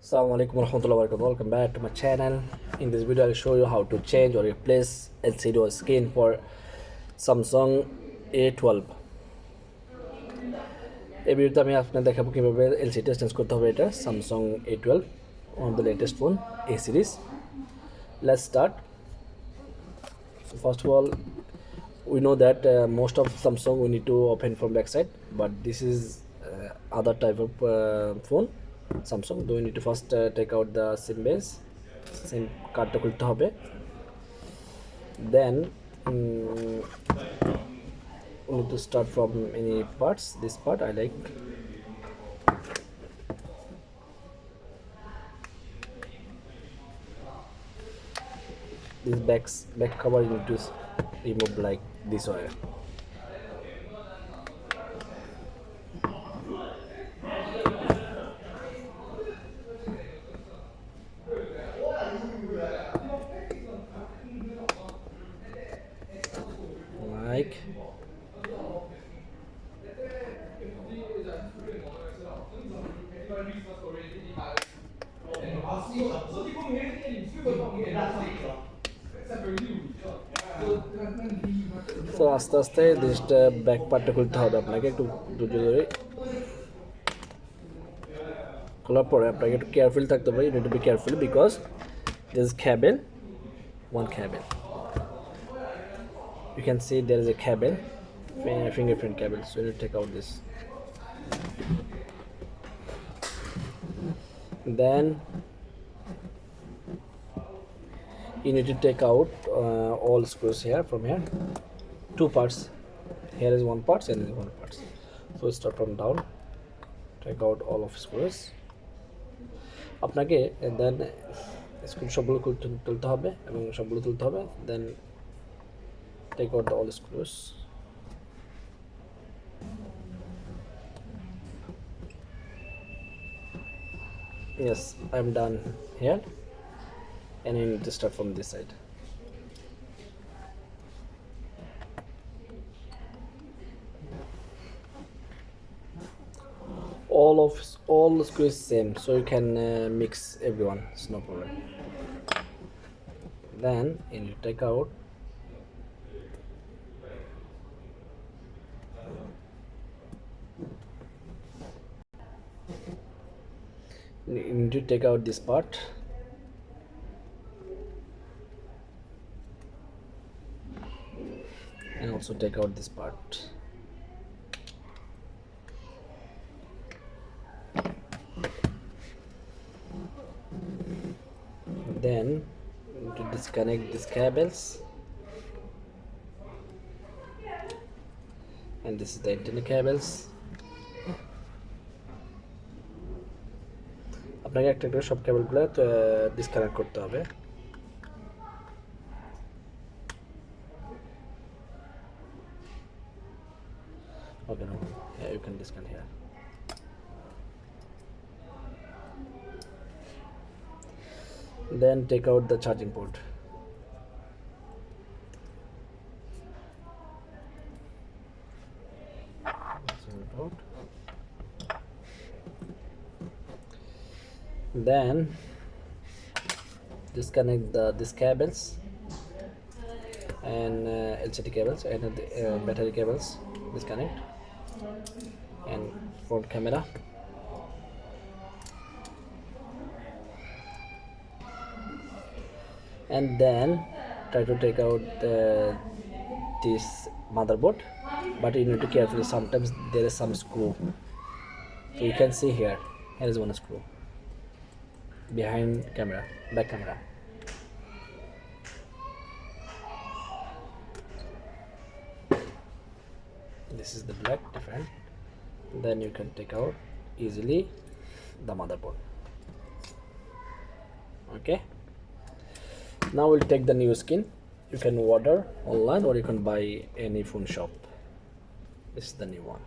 Assalamualaikum warahmatullahi wabarakatuh. Welcome back to my channel. In this video, I'll show you how to change or replace LCD or screen for Samsung A12. এই ভিডিওতে আমি আপনাদের দেখাবো কিভাবে LCD change করতে হবে এটা Samsung A12 on the latest phone A series. Let's start. First of all, we know that most of Samsung we need to open from backside, but this is other type of phone Samsung. Do we need to first take out the SIM base, SIM cardটা খুলতে হবে, then we need to start from any parts. This part I like. This back cover you need to remove like this way. Like so আস্তে আস্তে জিনিসটা back পার্টটা খুলতে হবে আপনাকে একটু ধৈর্য ধরে খোলার পরে আপনাকে একটু কেয়ারফুল থাকতে হবে. You need to be careful because there is cable, one cable. You can see there is a cable, fingerprint cable, so you need to take out this. Then you need to take out all screws here from here. Two parts. Here is one part and here is one part. So start from down. Take out all of screws. আপনাকে দেন screw সবগুলো তুলতে হবে এবং সবগুলো তুলতে হবে. Then take out all the screws. Yes, I'm done here, and you need to start from this side. All the screws same, so you can mix everyone. It's no problem. Then you need to take out this part. And also take out this part. Then to disconnect these cables, and this is the antenna cables. আপনাকে একটা করে সব কেবলগুলো disconnect করতে হবে. Okay, no, yeah, you can disconnect here. Then take out the charging port. Then disconnect these cables and LCD cables and battery cables. Disconnect and front camera. And then try to take out this motherboard, but you need to carefully. Sometimes there is some screw, so you can see here is one screw behind camera, back camera. This is the black different. Then you can take out easily the motherboard. Okay, now we'll take the new skin. You can order online or you can buy any phone shop. This is the new one,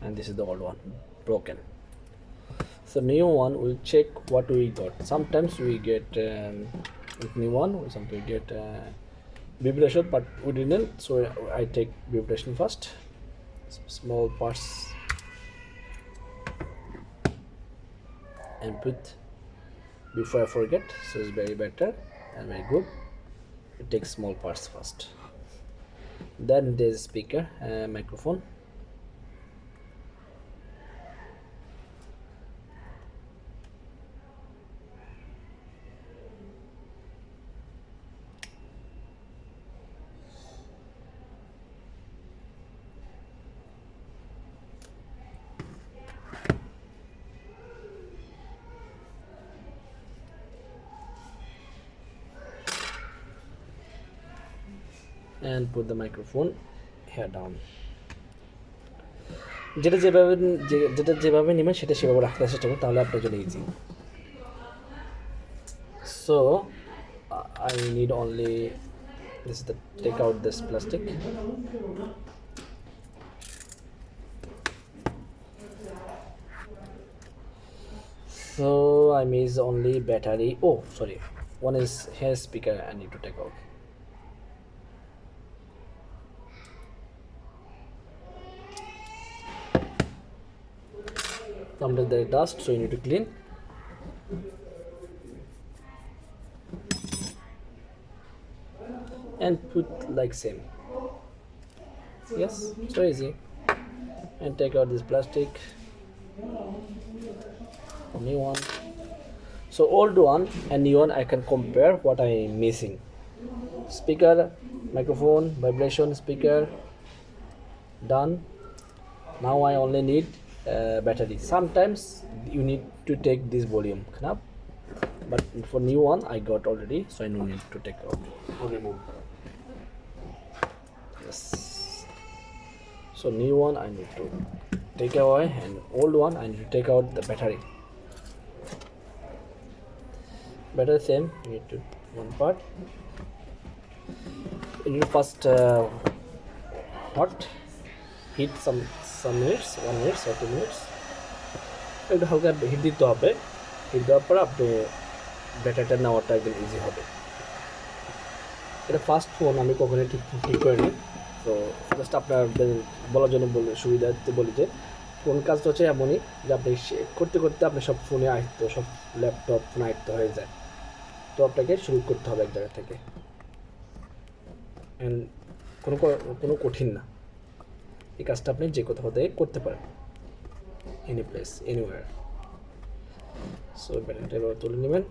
and this is the old one, broken. So new one, we'll check what we got. Sometimes we get with new one, sometimes we get vibration, but we didn't, so I take vibration first. Small parts. and put before I forget. So it's very better and very good. It takes small parts first. Then there's speaker and microphone. And put the microphone here down. যেভাবে নেবেন সেটা সেভাবে রাখতে চেষ্টা করুন, তাহলে আপনার জন্য easy. So I need only this is the take out this plastic. So I miss only battery. Oh sorry, one is here speaker I need to take out. Under the dust, so you need to clean. And put like same. Yes, so easy. And take out this plastic. New one. So old one and new one, I can compare what I am missing. Speaker, microphone, vibration, speaker, done. Now I only need battery. Sometimes you need to take this volume knob, but for new one I got already, so I no need to take out or remove. Yes, so new one I need to take away, and old one I need to take out the battery. Battery same, you need to one part. You need to first hot heat some minutes, 1 minute or 2 minutes. একটু হালকা hit দিতে হবে। Hit দেওয়ার পর আপনি ব্যাটারিটা নেওয়াটা একদম ইজি হবে। এটা ফার্স্ট ফোন আমি কখনোই ঠিক করিনি, তো জাস্ট আপনাদের বলার জন্য সুবিধার্থে বলি যে ফোন কাজটা হচ্ছে এমনই যে আপনি করতে করতে আপনি সব ফোনে আয়ত্ত, সব ল্যাপটপ ফোন আয়ত্ত হয়ে যায়। তো আপনাকে শুরু করতে হবে এক জায়গা থেকে, অ্যান্ড কোনো কঠিন না। এই কাজটা আপনি যে কোথাও থেকে করতে পারেন, এনি প্লেস এনিওয়্যার। সো ব্যাটারিটা এবার তুলে নেবেন।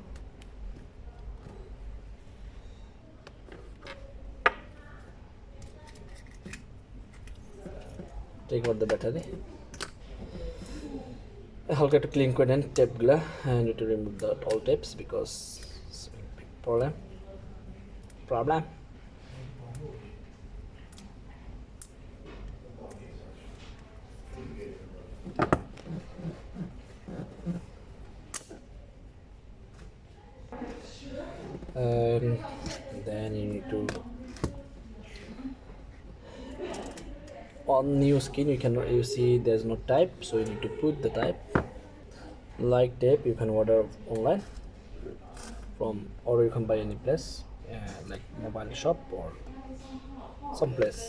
Take out the battery. হালকা একটু ক্লিন করে নেন টেপগুলা, and you need to remove the all tapes because it's a big problem. Then you need to, on new skin you see there's no type, so you need to put the type. Like tape you can order online from, or you can buy any place, like mobile shop or some place.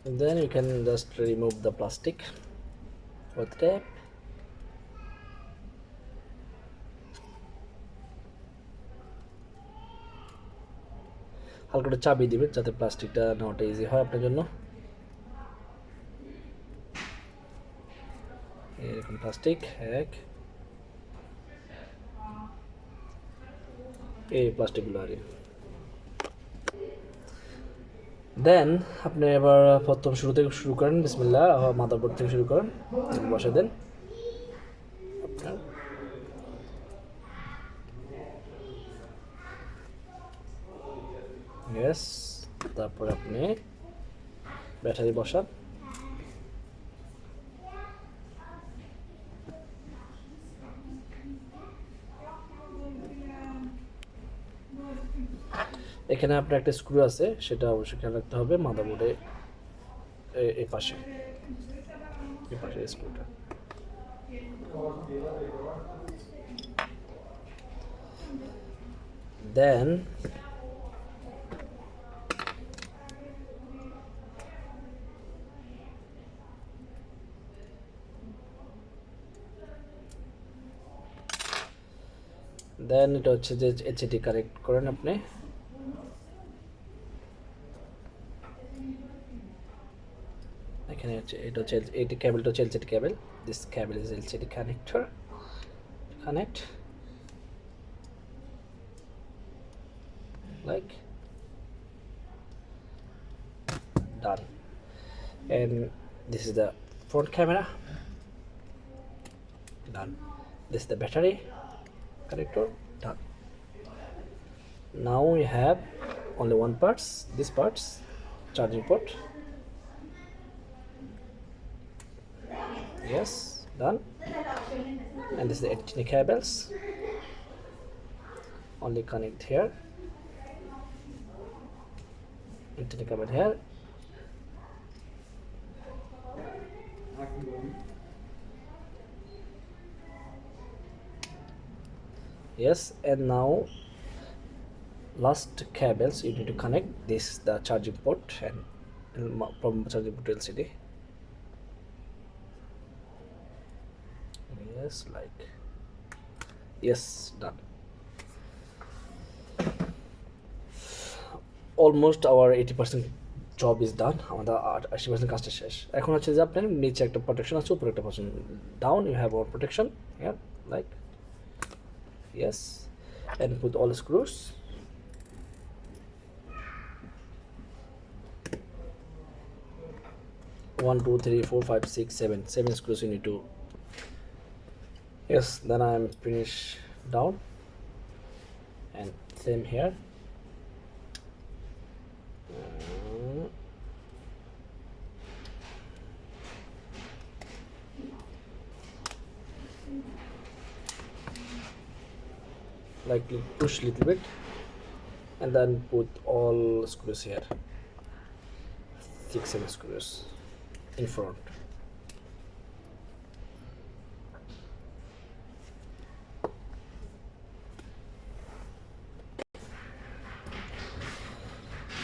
And then you can just remove the plastic with tape. হালকা একটু চাবি দিবেন যাতে প্লাস্টিকটা নেওয়াটা easy হয় আপনার জন্য। এরকম প্লাস্টিক এই প্লাস্টিকগুলো আর দেন আপনি এবার প্রথম শুরু থেকে শুরু করেন, বিসমিল্লাহ, মাদারবোর্ড থেকে শুরু করেন, বসে দেন। ইয়েস, তারপর আপনি ব্যাটারি বসান। এখানে আপনার একটা স্ক্রু আছে, সেটা অবশ্যই খেয়াল রাখতে হবে মাদারবোর্ডে এই পাশে স্ক্রুটা। দেন দেন এটা হচ্ছে যে এইচডি কানেক্ট করেন আপনি, এখানে হচ্ছে এটা হচ্ছে এইটি কেবলটা হচ্ছে LCD cable, this cable is LCD connector, connect like done. And this is the front camera, done. This is the battery connector, done. Now we have only one parts, this parts, charging port, yes, done. And this is the HDMI cables, only connect here, HDMI cable here, yes. And now last cables you need to connect this, the charging port, and from charging port to LCD, yes, like yes, done. Almost our 80% job is done, আমাদের 80% কাজটা শেষ। এখন হচ্ছে যে আপনার নিচে একটা protection আছে, উপরে একটা protection, down you have our protection here like yes, and put all screws, one, two, three, four, five, six, seven screws you need to, yes. Then I am finish down, and same here. Like push little bit, and then put all screws here, 6-7 screws in front.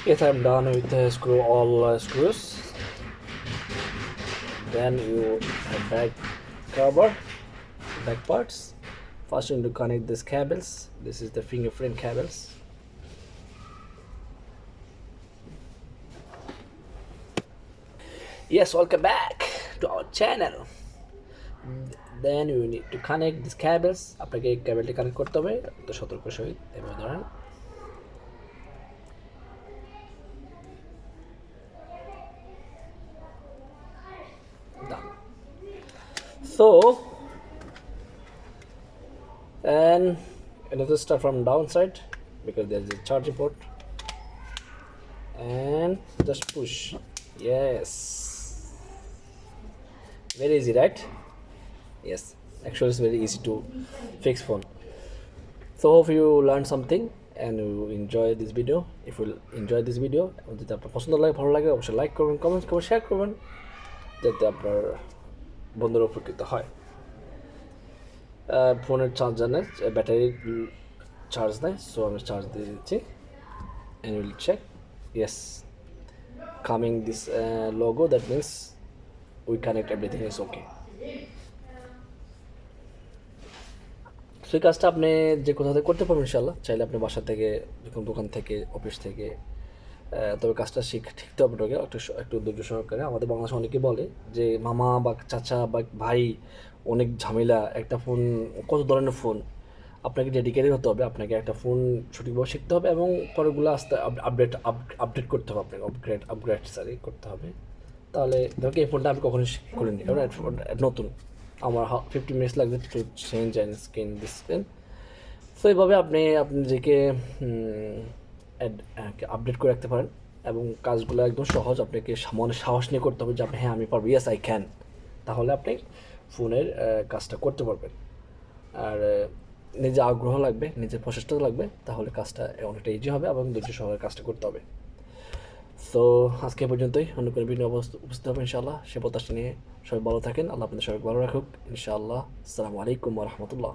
Yes, I'm done with the screw all screws. Then you have back cover, back parts. First you need to connect these cables. This is the fingerprint cables. Yes, welcome back to our channel. Then you need to connect these cables. আপনাকে এই কেবলটি connect করতে হবে তো সতর্ক সহিত, এবার ধরেন done. So and another start from downside because there's a charging port, and just push, yes, very easy, right? Yes, actually it's very easy to fix phone. So hope you learned something and you enjoy this video. If you enjoy this video, যদি আপনার পছন্দ লাগে, ভালো লাগে, অবশ্যই like করবেন, comment করবেন, share করবেন, যাতে আপনার বন্ধুরা উপকৃত হয়। ফোনের চার্জার নেই, ব্যাটারির চার্জ নেই, সো আমি চার্জ দিয়ে দিচ্ছি, and you will check, yes, coming this logo, that means we connect, everything is okay. সেই কাজটা আপনি যে কোথা থেকে করতে পারবেন ইনশাল্লাহ, চাইলে আপনি বাসা থেকে, যে কোনো দোকান থেকে, অফিস থেকে, তবে কাজটা শিখতে হবে ওটাকে একটু ধৈর্য সহকারে। আমাদের বাংলাদেশে অনেকে বলে যে মামা বা চাচা বা ভাই অনেক ঝামেলা, একটা ফোন, কত ধরনের ফোন, আপনাকে ডেডিকেটেড হতে হবে, আপনাকে একটা ফোন সঠিকভাবে শিখতে হবে এবং পরেগুলো আস্তে আপডেট করতে হবে, আপনাকে আপগ্রেড করতে হবে। তাহলে ধরো এই ফোনটা আমি কখনো করিনি, নতুন, আমার 50 মিনিটস লাগবে to change and screen this screen. So এইভাবে আপনি নিজেকে আপডেট করে রাখতে পারেন এবং কাজগুলো একদম সহজ, আপনাকে মনে সাহস নিয়ে করতে হবে যে আপনি হ্যাঁ আমি পারবো, ইয়েস আই ক্যান, তাহলে আপনি ফোনের কাজটা করতে পারবেন। আর নিজে আগ্রহ লাগবে, নিজের প্রচেষ্টা লাগবে, তাহলে কাজটা অনেকটা ইজি হবে এবং ধৈর্য সহকারে কাজটা করতে হবে। সো আজকে পর্যন্তই, অন্য কোনো ভিডিও উপস্থিত হবে ইনশাআল্লাহ। সে প্রত্যাশা নিয়ে সবাই ভালো থাকেন, আল্লাহ আপনাদের সবাই ভালো রাখুক ইনশাআল্লাহ। আসসালামু আলাইকুম ওয়া রাহমাতুল্লাহ।